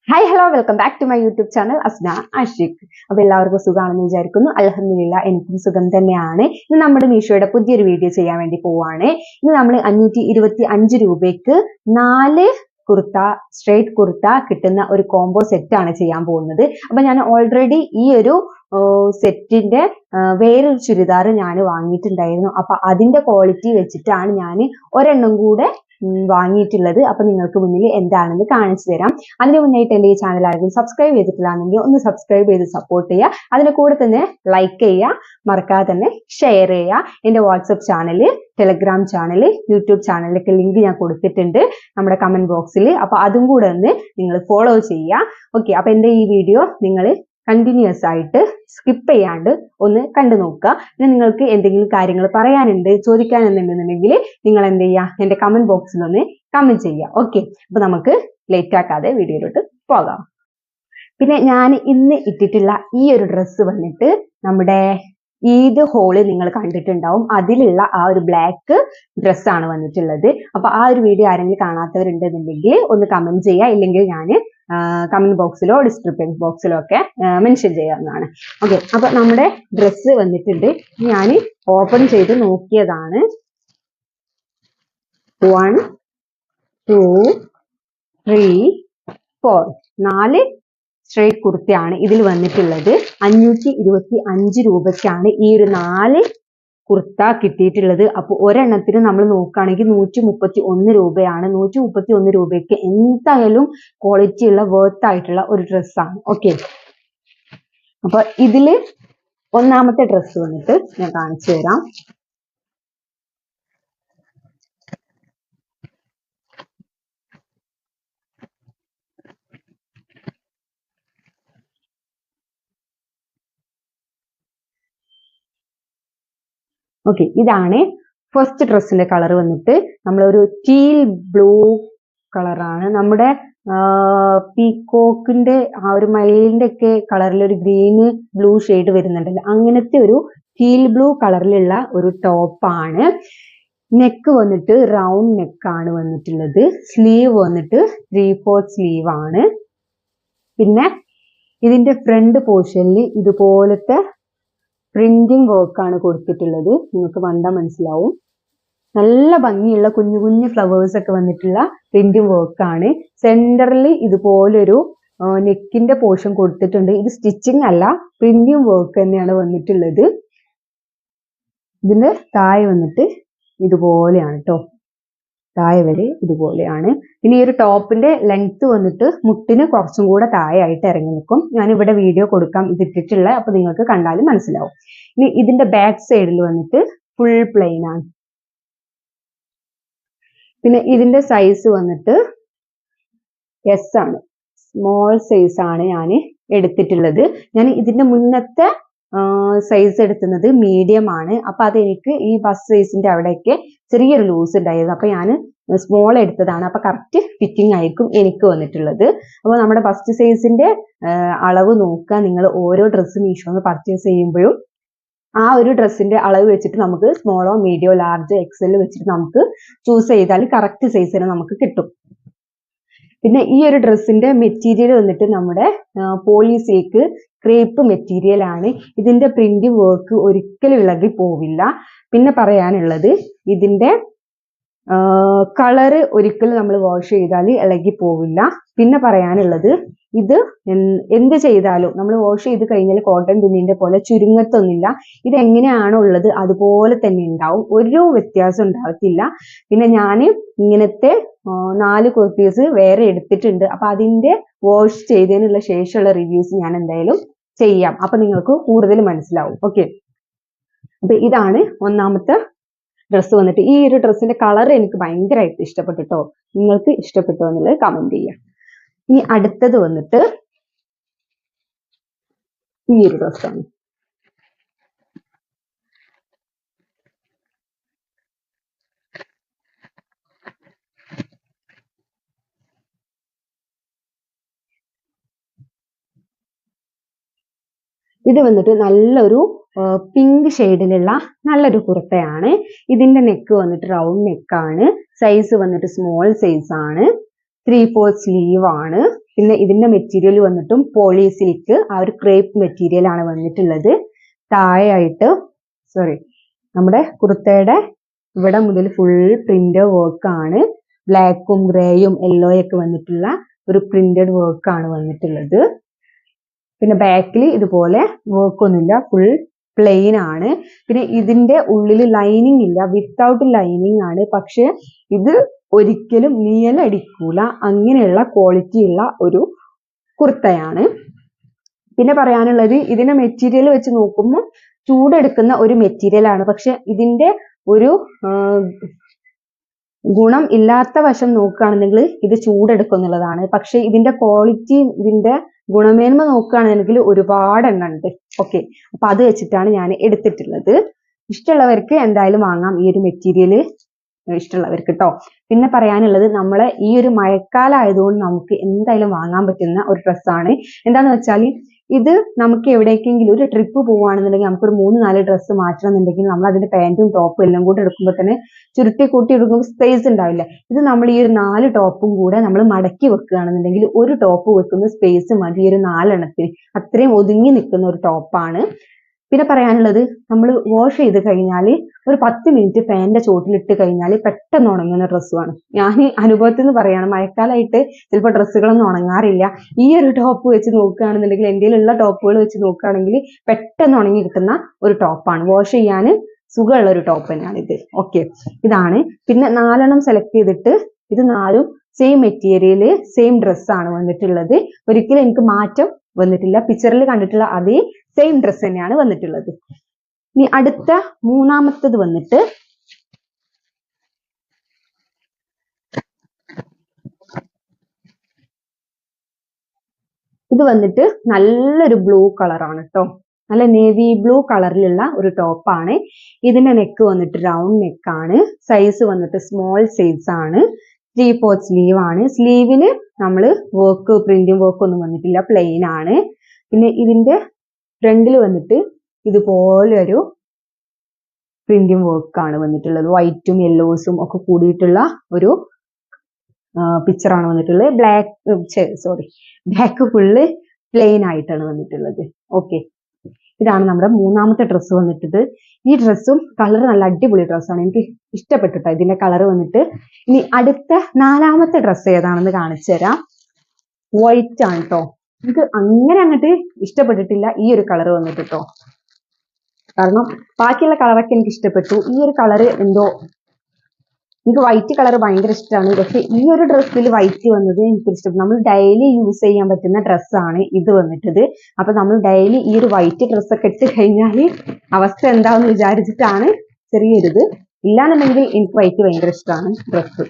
Hi, hello, welcome back to my YouTube channel Asna Ashik. അപ്പോൾ എല്ലാവർക്കും സുഖമാണെന്ന് വിചാരിക്കുന്നു. അൽഹംദുലില്ലാ എനിക്കും സുഖം തന്നെയാണ്. ഇന്ന് നമ്മുടെ മീഷോയുടെ പുതിയൊരു വീഡിയോ ചെയ്യാൻ വേണ്ടി പോവാണ്. ഇന്ന് നമ്മൾ 525 രൂപയ്ക്ക് 4 കുർത്ത സ്ട്രൈറ്റ് കുർത്ത കിട്ടുന്ന ഒരു കോംബോ സെറ്റ് ആണ് ചെയ്യാൻ പോകുന്നത്. അപ്പോൾ ഞാൻ ഓൾറെഡി ഈ ഒരു സെറ്റിന്റെ വേറൊരു ചുരിദാർ ഞാൻ വാങ്ങിയിട്ടുണ്ടായിരുന്നു. അപ്പോൾ അതിന്റെ ക്വാളിറ്റി വെച്ചിട്ടാണ് ഞാൻ ഒരെണ്ണം കൂടെ വാങ്ങിയിട്ടുള്ളത്. അപ്പൊ നിങ്ങൾക്ക് മുന്നിൽ എന്താണെന്ന് കാണിച്ചു തരാം. അതിന് മുന്നായിട്ട് എന്റെ ഈ ചാനൽ ആരെങ്കിലും സബ്സ്ക്രൈബ് ചെയ്തിട്ടില്ലാണെങ്കിൽ ഒന്ന് സബ്സ്ക്രൈബ് ചെയ്ത് സപ്പോർട്ട് ചെയ്യുക. അതിന് കൂടെ തന്നെ ലൈക്ക് ചെയ്യുക, മറക്കാതെ തന്നെ ഷെയർ ചെയ്യുക. എന്റെ WhatsApp channel, Telegram channel, YouTube ചാനലിലൊക്കെ ലിങ്ക് ഞാൻ കൊടുത്തിട്ടുണ്ട് നമ്മുടെ കമന്റ് ബോക്സിൽ. അപ്പൊ അതും കൂടെ ഒന്ന് നിങ്ങൾ ഫോളോ ചെയ്യുക. ഓക്കെ, അപ്പൊ എന്റെ ഈ വീഡിയോ നിങ്ങൾ കണ്ടിന്യൂസ് ആയിട്ട് സ്കിപ്പ് ചെയ്യാണ്ട് ഒന്ന് കണ്ടു നോക്കുക. പിന്നെ നിങ്ങൾക്ക് എന്തെങ്കിലും കാര്യങ്ങൾ പറയാനുണ്ട്, ചോദിക്കാനുണ്ടെന്നുണ്ടെങ്കിൽ നിങ്ങൾ എന്ത് ചെയ്യുക, എന്റെ കമന്റ് ബോക്സിൽ ഒന്ന് കമന്റ് ചെയ്യുക. ഓക്കെ, അപ്പൊ നമുക്ക് ലേറ്റ് ആക്കാതെ വീഡിയോയിലോട്ട് പോകാം. പിന്നെ ഞാൻ ഇന്ന് ഇട്ടിട്ടുള്ള ഈ ഒരു ഡ്രസ്സ് വന്നിട്ട് നമ്മുടെ ഈദ് ഹോള് നിങ്ങൾ കണ്ടിട്ടുണ്ടാവും. അതിലുള്ള ആ ഒരു ബ്ലാക്ക് ഡ്രസ്സാണ് വന്നിട്ടുള്ളത്. അപ്പൊ ആ ഒരു വീഡിയോ ആരെങ്കിലും കാണാത്തവരുണ്ടെന്നുണ്ടെങ്കിൽ ഒന്ന് കമന്റ് ചെയ്യുക, ഇല്ലെങ്കിൽ ഞാൻ കമന്റ് ബോക്സിലോ ഡിസ്ക്രിപ്ഷൻ ബോക്സിലോ ഒക്കെ മെൻഷൻ ചെയ്യാവുന്നതാണ്. ഓക്കെ, അപ്പൊ നമ്മുടെ ഡ്രസ്സ് വന്നിട്ടുണ്ട്. ഞാൻ ഓപ്പൺ ചെയ്ത് നോക്കിയതാണ്. 1 2 3 4 4 സ്ട്രൈറ്റ് കുർത്തയാണ് ഇതിൽ വന്നിട്ടുള്ളത്. 525 രൂപയ്ക്കാണ് ഈ ഒരു 4 കുർത്ത കിട്ടിയിട്ടുള്ളത്. അപ്പൊ ഒരെണ്ണത്തിന് നമ്മൾ നോക്കുകയാണെങ്കിൽ 131 രൂപയാണ്. 131 രൂപയ്ക്ക് എന്തായാലും ക്വാളിറ്റി ഉള്ള വർത്ത് ആയിട്ടുള്ള ഒരു ഡ്രസ്സാണ്. ഓക്കെ, അപ്പൊ ഇതില് ഒന്നാമത്തെ ഡ്രസ്സ് വന്നിട്ട് ഞാൻ കാണിച്ചു തരാം. ഓക്കെ, ഇതാണ് ഫസ്റ്റ് ഡ്രസ്സിന്റെ കളർ വന്നിട്ട് നമ്മളൊരു ടീൽ ബ്ലൂ കളറാണ്. നമ്മുടെ പീകോക്കിന്റെ ആ ഒരു മയിലിന്റെ ഒക്കെ കളറിൽ ഒരു ഗ്രീന് ബ്ലൂ ഷെയ്ഡ് വരുന്നുണ്ടല്ലോ, അങ്ങനത്തെ ഒരു ടീൽ ബ്ലൂ കളറിലുള്ള ഒരു ടോപ്പാണ്. നെക്ക് വന്നിട്ട് റൗണ്ട് നെക്കാണ് വന്നിട്ടുള്ളത്. സ്ലീവ് വന്നിട്ട് 3/4 സ്ലീവ് ആണ്. പിന്നെ ഇതിന്റെ ഫ്രണ്ട് പോർഷനിൽ ഇതുപോലത്തെ പ്രിന്റിംഗ് വർക്കാണ് കൊടുത്തിട്ടുള്ളത്. നിങ്ങൾക്ക് കണ്ടാൽ മനസ്സിലാവും. നല്ല ഭംഗിയുള്ള കുഞ്ഞു കുഞ്ഞു ഫ്ലവേഴ്സ് ഒക്കെ വന്നിട്ടുള്ള പ്രിന്റിംഗ് വർക്കാണ്. സെന്ററിൽ ഇതുപോലൊരു നെക്കിന്റെ പോർഷൻ കൊടുത്തിട്ടുണ്ട്. ഇത് സ്റ്റിച്ചിങ് അല്ല, പ്രിന്റിംഗ് വർക്ക് തന്നെയാണ് വന്നിട്ടുള്ളത്. ഇതിന്റെ താഴെ വന്നിട്ട് ഇതുപോലെയാണ് കേട്ടോ, താഴെ വരെ ഇതുപോലെയാണ്. പിന്നെ ഈ ഒരു ടോപ്പിന്റെ ലെങ്ത് വന്നിട്ട് മുട്ടിന് കുറച്ചും കൂടെ താഴെ ആയിട്ട് ഇറങ്ങി നിൽക്കും. ഞാനിവിടെ വീഡിയോ കൊടുക്കാം ഇതിട്ടിട്ടുള്ള, അപ്പൊ നിങ്ങൾക്ക് കണ്ടാലും മനസ്സിലാവും. ഇനി ഇതിന്റെ ബാക്ക് സൈഡിൽ വന്നിട്ട് ഫുൾ പ്ലെയിൻ ആണ്. പിന്നെ ഇതിന്റെ സൈസ് വന്നിട്ട് എസ് ആണ്, സ്മോൾ സൈസ് ആണ് ഞാൻ എടുത്തിട്ടുള്ളത്. ഞാൻ ഇതിന്റെ മുന്നത്തെ സൈസ് എടുക്കുന്നത് മീഡിയം ആണ്. അപ്പൊ അതെനിക്ക് ഈ ഫസ്റ്റ് സൈസിന്റെ അവിടെയൊക്കെ ചെറിയൊരു ലൂസ് ഉണ്ടായിരുന്നു. അപ്പൊ ഞാൻ സ്മോൾ എടുത്തതാണ്. അപ്പൊ കറക്റ്റ് ഫിറ്റിംഗ് ആയിരിക്കും എനിക്ക് വന്നിട്ടുള്ളത്. അപ്പൊ നമ്മുടെ ഫസ്റ്റ് സൈസിന്റെ അളവ് നോക്കുക നിങ്ങൾ. ഓരോ ഡ്രസ്സ് മീഷോന്ന് പർച്ചേസ് ചെയ്യുമ്പോഴും ആ ഒരു ഡ്രസ്സിന്റെ അളവ് വെച്ചിട്ട് നമുക്ക് സ്മോളോ മീഡിയോ ലാർജ് എക്സൽ വെച്ചിട്ട് നമുക്ക് ചൂസ് ചെയ്താൽ കറക്റ്റ് സൈസിന് നമുക്ക് കിട്ടും. പിന്നെ ഈ ഒരു ഡ്രസ്സിന്റെ മെറ്റീരിയൽ വന്നിട്ട് നമ്മുടെ പോളി സിൽക്ക് ക്രേപ്പ് മെറ്റീരിയൽ ആണ്. ഇതിന്റെ പ്രിന്റ് വർക്ക് ഒരിക്കലും ഇളകി പോവില്ല. പിന്നെ പറയാനുള്ളത് ഇതിന്റെ കളറ് ഒരിക്കലും നമ്മൾ വാഷ് ചെയ്താൽ ഇളകി പോവില്ല. പിന്നെ പറയാനുള്ളത് ഇത് എന്ത് ചെയ്താലും നമ്മൾ വാഷ് ചെയ്ത് കഴിഞ്ഞാൽ കോട്ടൺ തുണിന്റെ പോലെ ചുരുങ്ങത്തൊന്നുമില്ല. ഇത് എങ്ങനെയാണോ ഉള്ളത് അതുപോലെ തന്നെ ഉണ്ടാവും, ഒരു വ്യത്യാസം ഉണ്ടാകത്തില്ല. പിന്നെ ഞാൻ ഇങ്ങനത്തെ 4 കുർത്തീസ് വേറെ എടുത്തിട്ടുണ്ട്. അപ്പൊ അതിന്റെ വാഷ് ചെയ്തതിനുള്ള ശേഷമുള്ള റിവ്യൂസ് ഞാൻ എന്തായാലും ചെയ്യാം. അപ്പൊ നിങ്ങൾക്ക് കൂടുതൽ മനസ്സിലാവും. ഓക്കെ, അപ്പൊ ഇതാണ് ഒന്നാമത്തെ ഡ്രസ്സ് വന്നിട്ട്. ഈ ഒരു ഡ്രസ്സിന്റെ കളർ എനിക്ക് ഭയങ്കരമായിട്ട് ഇഷ്ടപ്പെട്ടു കേട്ടോ. നിങ്ങൾക്ക് ഇഷ്ടപ്പെട്ടോ എന്നുള്ളത് കമന്റ് ചെയ്യാം. ഇനി അടുത്തത് വന്നിട്ട് ഈ ഒരു ഡ്രസ്സാണ്. ഇത് വന്നിട്ട് നല്ലൊരു പിങ്ക് ഷെയ്ഡിലുള്ള നല്ലൊരു കുർത്തയാണ്. ഇതിന്റെ നെക്ക് വന്നിട്ട് റൗണ്ട് നെക്കാണ്. സൈസ് വന്നിട്ട് സ്മോൾ സൈസ് ആണ്. 3/4 സ്ലീവ് ആണ്. പിന്നെ ഇതിന്റെ മെറ്റീരിയൽ വന്നിട്ടും പോളി സിൽക്ക് ആ ഒരു ക്രേപ്പ് മെറ്റീരിയൽ ആണ് വന്നിട്ടുള്ളത്. താഴെയായിട്ട് നമ്മുടെ കുർത്തയുടെ ഇവിടെ മുതൽ ഫുൾ പ്രിന്റ് വർക്ക് ആണ്. ബ്ലാക്കും ഗ്രേയും യെല്ലോയും ഒക്കെ വന്നിട്ടുള്ള ഒരു പ്രിന്റഡ് വർക്ക് ആണ് വന്നിട്ടുള്ളത്. പിന്നെ ബാക്കിൽ ഇതുപോലെ വർക്ക് ഒന്നുമില്ല, ഫുൾ പ്ലെയിൻ ആണ്. പിന്നെ ഇതിന്റെ ഉള്ളിൽ ലൈനിങ് ഇല്ല, വിത്തൗട്ട് ലൈനിങ് ആണ്. പക്ഷെ ഇത് ഒരിക്കലും നീലടിക്കൂല, അങ്ങനെയുള്ള ക്വാളിറ്റി ഉള്ള ഒരു കുർത്തയാണ്. പിന്നെ പറയാനുള്ളത് ഇതിന്റെ മെറ്റീരിയൽ വെച്ച് നോക്കുമ്പോൾ ചൂടെടുക്കുന്ന ഒരു മെറ്റീരിയൽ ആണ്. പക്ഷെ ഇതിന്റെ ഒരു ഗുണം ഇല്ലാത്ത വശം നോക്കുകയാണെന്നുണ്ടെങ്കിൽ ഇത് ചൂടെടുക്കുന്നുള്ളതാണ്. പക്ഷെ ഇതിന്റെ ക്വാളിറ്റി, ഇതിന്റെ ഗുണമേന്മ നോക്കുകയാണെന്നുണ്ടെങ്കിൽ ഒരുപാട് എണ്ണം ഉണ്ട്. ഓക്കെ, അപ്പൊ അത് വെച്ചിട്ടാണ് ഞാൻ എടുത്തിട്ടുള്ളത്. ഇഷ്ടമുള്ളവർക്ക് എന്തായാലും വാങ്ങാം ഈ ഒരു മെറ്റീരിയൽ, ഇഷ്ടമുള്ളവർക്ക് കേട്ടോ. പിന്നെ പറയാനുള്ളത്, നമ്മളെ ഈ ഒരു മഴക്കാലം ആയതുകൊണ്ട് നമുക്ക് എന്തായാലും വാങ്ങാൻ പറ്റുന്ന ഒരു ഡ്രസ്സാണ്. എന്താന്ന് വെച്ചാൽ ഇത് നമുക്ക് എവിടേക്കെങ്കിലും ഒരു ട്രിപ്പ് പോവുകയാണെന്നുണ്ടെങ്കിൽ നമുക്കൊരു 3-4 ഡ്രസ്സ് മാറ്റണം എന്നുണ്ടെങ്കിൽ നമ്മൾ അതിന്റെ പാന്റും ടോപ്പും എല്ലാം കൂടെ എടുക്കുമ്പോൾ തന്നെ ചുരുട്ടി കൂട്ടി എടുക്കുമ്പോൾ സ്പേസ് ഉണ്ടാവില്ല. ഇത് നമ്മൾ ഈ ഒരു 4 ടോപ്പും കൂടെ നമ്മൾ മടക്കി വെക്കുകയാണെന്നുണ്ടെങ്കിൽ ഒരു ടോപ്പ് വെക്കുന്ന സ്പേസ് മതി ഈ ഒരു 4 എണ്ണത്തിന്. അത്രയും ഒതുങ്ങി നിൽക്കുന്ന ഒരു ടോപ്പാണ്. പിന്നെ പറയാനുള്ളത്, നമ്മൾ വാഷ് ചെയ്ത് കഴിഞ്ഞാൽ ഒരു 10 മിനിറ്റ് ഫാനിന്റെ ചോട്ടിലിട്ട് കഴിഞ്ഞാൽ പെട്ടെന്ന് ഉണങ്ങുന്ന ഡ്രസ്സുമാണ്. ഞാൻ അനുഭവത്തിൽ നിന്ന് പറയാണ്, മഴക്കാലമായിട്ട് ചിലപ്പോൾ ഡ്രസ്സുകളൊന്നും ഉണങ്ങാറില്ല. ഈ ഒരു ടോപ്പ് വെച്ച് നോക്കുകയാണെന്നുണ്ടെങ്കിൽ, എൻ്റെ ഉള്ള ടോപ്പുകൾ വെച്ച് നോക്കുകയാണെങ്കിൽ പെട്ടെന്ന് ഉണങ്ങി കിട്ടുന്ന ഒരു ടോപ്പാണ്. വാഷ് ചെയ്യാൻ സുഖമുള്ള ഒരു ടോപ്പ് തന്നെയാണ് ഇത്. ഓക്കെ, ഇതാണ്. പിന്നെ 4 എണ്ണം സെലക്ട് ചെയ്തിട്ട് ഇത് 4ഉം സെയിം മെറ്റീരിയൽ, സെയിം ഡ്രസ്സാണ് വന്നിട്ടുള്ളത്. ഒരിക്കലും എനിക്ക് മാറ്റം വന്നിട്ടില്ല. പിക്ചറിൽ കണ്ടിട്ടുള്ള അതേ സെയിം ഡ്രസ് തന്നെയാണ് വന്നിട്ടുള്ളത്. ഇനി അടുത്ത മൂന്നാമത്തത് വന്നിട്ട് ഇത് വന്നിട്ട് നല്ലൊരു ബ്ലൂ കളറാണ് കേട്ടോ. നല്ല നേവി ബ്ലൂ കളറിലുള്ള ഒരു ടോപ്പാണ്. ഇതിന്റെ നെക്ക് വന്നിട്ട് റൗണ്ട് നെക്കാണ്. സൈസ് വന്നിട്ട് സ്മോൾ സൈസ് ആണ്. 3/4 സ്ലീവ് ആണ്. സ്ലീവിന് നമ്മൾ വർക്ക്, പ്രിന്റും വർക്ക് ഒന്നും വന്നിട്ടില്ല, പ്ലെയിൻ ആണ്. പിന്നെ ഇതിന്റെ ഫ്രണ്ടിൽ വന്നിട്ട് ഇതുപോലെ ഒരു പ്രിന്റും വർക്കാണ് വന്നിട്ടുള്ളത്. വൈറ്റും യെല്ലോസും ഒക്കെ കൂടിയിട്ടുള്ള ഒരു പിക്ചറാണ് വന്നിട്ടുള്ളത്. ബ്ലാക്ക് ഫുള്ള് പ്ലെയിൻ ആയിട്ടാണ് വന്നിട്ടുള്ളത്. ഓക്കെ, ഇതാണ് നമ്മുടെ മൂന്നാമത്തെ ഡ്രസ്സ് വന്നിട്ടത്. ഈ ഡ്രസ്സും കളർ നല്ല അടിപൊളി ഡ്രസ്സാണ്, എനിക്ക് ഇഷ്ടപ്പെട്ടിട്ടോ ഇതിന്റെ കളർ വന്നിട്ട്. ഇനി അടുത്ത 4ാമത്തെ ഡ്രസ്സ് ഏതാണെന്ന് കാണിച്ചു തരാം. വൈറ്റ് ആണ് കേട്ടോ. എനിക്ക് അങ്ങനെ അങ്ങോട്ട് ഇഷ്ടപ്പെട്ടിട്ടില്ല ഈ ഒരു കളർ വന്നിട്ട് കേട്ടോ. കാരണം ബാക്കിയുള്ള കളറൊക്കെ എനിക്ക് ഇഷ്ടപ്പെട്ടു. ഈ ഒരു കളർ എന്തോ, എനിക്ക് വൈറ്റ് കളർ ഭയങ്കര ഇഷ്ടമാണ്. പക്ഷെ ഈ ഒരു ഡ്രസ്സിൽ വൈറ്റ് വന്നത് എനിക്ക് ഇഷ്ടപ്പെട്ടു. നമ്മൾ ഡെയിലി യൂസ് ചെയ്യാൻ പറ്റുന്ന ഡ്രസ്സാണ് ഇത് വന്നിട്ടത്. അപ്പൊ നമ്മൾ ഡെയിലി ഈ ഒരു വൈറ്റ് ഡ്രസ്സൊക്കെ ഇട്ട് കഴിഞ്ഞാൽ അവസ്ഥ എന്താണെന്ന് വിചാരിച്ചിട്ടാണ് ചെറിയൊരിത്. ഇല്ലാന്നുണ്ടെങ്കിൽ എനിക്ക് വൈറ്റ് ഭയങ്കര ഇഷ്ടമാണ് ഡ്രസ്സ്.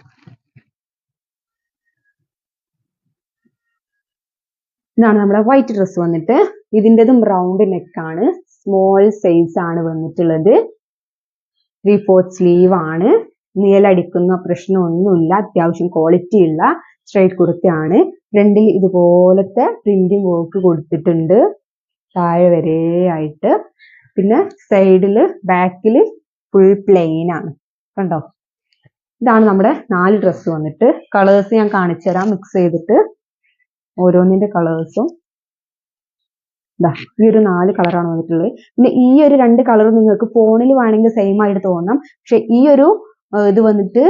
ഇതാണ് നമ്മുടെ വൈറ്റ് ഡ്രസ്സ് വന്നിട്ട്. ഇതിൻ്റെതും റൗണ്ട് നെക്കാണ്, സ്മോൾ സൈസ് ആണ് വന്നിട്ടുള്ളത്. 3/4 സ്ലീവ് ആണ്. നീലടിക്കുന്ന പ്രശ്നമൊന്നുമില്ല, അത്യാവശ്യം ക്വാളിറ്റി ഉള്ള സ്ട്രൈറ്റ് കുർത്തയാണ്. ഫ്രണ്ടിൽ ഇതുപോലത്തെ പ്രിന്റും വർക്ക് കൊടുത്തിട്ടുണ്ട് താഴെ വരെ ആയിട്ട്. പിന്നെ സൈഡില് ബാക്കിൽ ഫുൾ പ്ലെയിൻ ആണ് കണ്ടോ. ഇതാണ് നമ്മുടെ 4 ഡ്രസ്സ് വന്നിട്ട്. കളേഴ്സ് ഞാൻ കാണിച്ചു തരാം മിക്സ് ചെയ്തിട്ട്. ഓരോന്നിന്റെ കളേഴ്സും ഈ ഒരു 4 കളറാണ് വന്നിട്ടുള്ളത്. പിന്നെ ഈ ഒരു 2 കളറും നിങ്ങൾക്ക് ഫോണിൽ വേണമെങ്കിൽ സെയിം ആയിട്ട് തോന്നാം. പക്ഷെ ഈ ഒരു ഇത് വന്നിട്ട്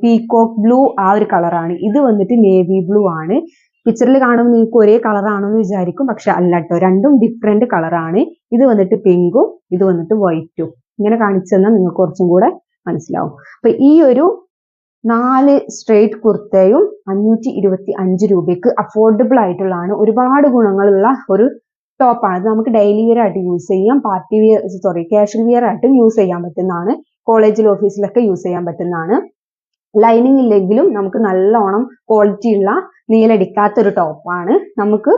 പീകോക്ക് ബ്ലൂ ആ ഒരു കളറാണ്. ഇത് വന്നിട്ട് നേവി ബ്ലൂ ആണ്. പിക്ചറിൽ കാണുമ്പോൾ നിങ്ങൾക്ക് ഒരേ കളറാണോ എന്ന് വിചാരിക്കും, പക്ഷെ അല്ല കേട്ടോ, രണ്ടും ഡിഫറെന്റ് കളറാണ്. ഇത് വന്നിട്ട് പിങ്കും ഇത് വന്നിട്ട് വൈറ്റും. ഇങ്ങനെ കാണിച്ചു തന്നാൽ നിങ്ങൾക്ക് കുറച്ചും കൂടെ മനസ്സിലാവും. അപ്പൊ ഈ ഒരു 4 സ്ട്രൈറ്റ് കുർത്തയും 525 രൂപയ്ക്ക് അഫോർഡബിൾ ആയിട്ടുള്ളതാണ്. ഒരുപാട് ഗുണങ്ങളുള്ള ഒരു ടോപ്പാണ്. ഇത് നമുക്ക് ഡെയിലി വെയർ ആയിട്ട് യൂസ് ചെയ്യാം, പാർട്ടി വെയർ കാഷ്വൽ വെയർ ആയിട്ടും യൂസ് ചെയ്യാൻ പറ്റുന്നതാണ്. കോളേജിൽ ഓഫീസിലൊക്കെ യൂസ് ചെയ്യാൻ പറ്റുന്നതാണ്. ലൈനിങ് ഇല്ലെങ്കിലും നമുക്ക് നല്ലോണം ക്വാളിറ്റി ഉള്ള നീലടിക്കാത്തൊരു ടോപ്പാണ്. നമുക്ക്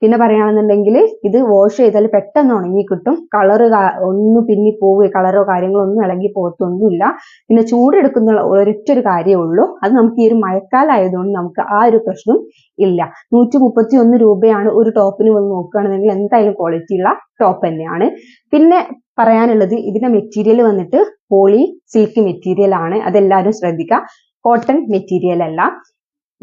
പിന്നെ പറയുകയാണെന്നുണ്ടെങ്കിൽ ഇത് വാഷ് ചെയ്താൽ പെട്ടെന്ന് ഉണങ്ങി കിട്ടും. കളറ് ഒന്നും പിന്നി പോവുകയോ കളറോ കാര്യങ്ങളോ ഒന്നും ഇളകി പോകത്തൊന്നുമില്ല. പിന്നെ ചൂടെടുക്കുന്ന ഒരൊറ്റൊരു കാര്യമേ ഉള്ളൂ, അത് നമുക്ക് ഈ ഒരു മഴക്കാലമായതുകൊണ്ട് നമുക്ക് ആ ഒരു പ്രശ്നം ഇല്ല. 131 രൂപയാണ് ഒരു ടോപ്പിന് വന്ന് നോക്കുകയാണെന്നുണ്ടെങ്കിൽ എന്തായാലും ക്വാളിറ്റി ഉള്ള ടോപ്പ് തന്നെയാണ്. പിന്നെ പറയാനുള്ളത്, ഇതിന്റെ മെറ്റീരിയൽ വന്നിട്ട് പോളി സിൽക്ക് മെറ്റീരിയൽ ആണ്. അതെല്ലാവരും ശ്രദ്ധിക്കുക, കോട്ടൺ മെറ്റീരിയൽ അല്ല.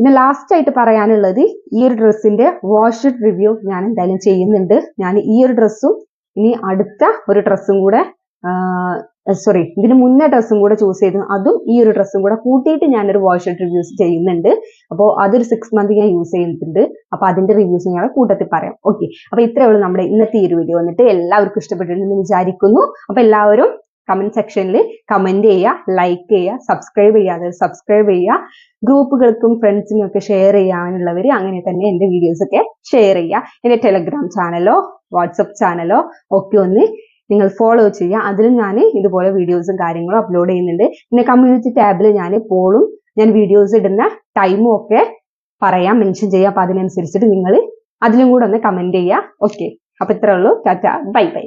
പിന്നെ ലാസ്റ്റ് ആയിട്ട് പറയാനുള്ളത് ഈ ഒരു ഡ്രസ്സിന്റെ വാഷ് റിവ്യൂ ഞാൻ എന്തായാലും ചെയ്യുന്നുണ്ട്. ഞാൻ ഈ ഒരു ഡ്രസ്സും ഇനി അടുത്ത ഒരു ഡ്രസ്സും കൂടെ സോറി ഇതിന് മുന്നേ ഡ്രസ്സും കൂടെ ചൂസ് ചെയ്തു, അതും ഈ ഒരു ഡ്രസ്സും കൂടെ കൂട്ടിയിട്ട് ഞാനൊരു വാഷ് റിവ്യൂസ് ചെയ്യുന്നുണ്ട്. അപ്പോൾ അതൊരു 6 മന്ത് ഞാൻ യൂസ് ചെയ്യുന്നുണ്ട്. അപ്പൊ അതിന്റെ റിവ്യൂസ് ഞാൻ കൂട്ടത്തിൽ പറയാം. ഓക്കെ, അപ്പൊ ഇത്രയേ ഉള്ളൂ നമ്മുടെ ഇന്നത്തെ ഈ ഒരു വീഡിയോ. വന്നിട്ട് എല്ലാവർക്കും ഇഷ്ടപ്പെട്ടിട്ടുണ്ടെന്ന് വിചാരിക്കുന്നു. അപ്പൊ എല്ലാവരും കമന്റ് സെക്ഷനിൽ കമന്റ് ചെയ്യുക, ലൈക്ക് ചെയ്യുക, സബ്സ്ക്രൈബ് ചെയ്യാതെ സബ്സ്ക്രൈബ് ചെയ്യുക, ഗ്രൂപ്പുകൾക്കും ഫ്രണ്ട്സിനും ഒക്കെ ഷെയർ ചെയ്യാനുള്ളവർ അങ്ങനെ തന്നെ എന്റെ വീഡിയോസ് ഒക്കെ ഷെയർ ചെയ്യുക. എന്റെ ടെലഗ്രാം ചാനലോ വാട്സപ്പ് ചാനലോ ഒക്കെ ഒന്ന് നിങ്ങൾ ഫോളോ ചെയ്യുക. അതിലും ഞാൻ ഇതുപോലെ വീഡിയോസും കാര്യങ്ങളും അപ്ലോഡ് ചെയ്യുന്നുണ്ട്. പിന്നെ കമ്മ്യൂണിറ്റി ടാബിൽ ഞാൻ എപ്പോഴും ഞാൻ വീഡിയോസ് ഇടുന്ന ടൈമും ഒക്കെ പറയാം, മെൻഷൻ ചെയ്യാം. അപ്പൊ അതിനനുസരിച്ചിട്ട് നിങ്ങൾ അതിലും കൂടെ ഒന്ന് കമന്റ് ചെയ്യുക. ഓക്കെ, അപ്പൊ ഇത്രേ ഉള്ളൂ. Tata, bye bye.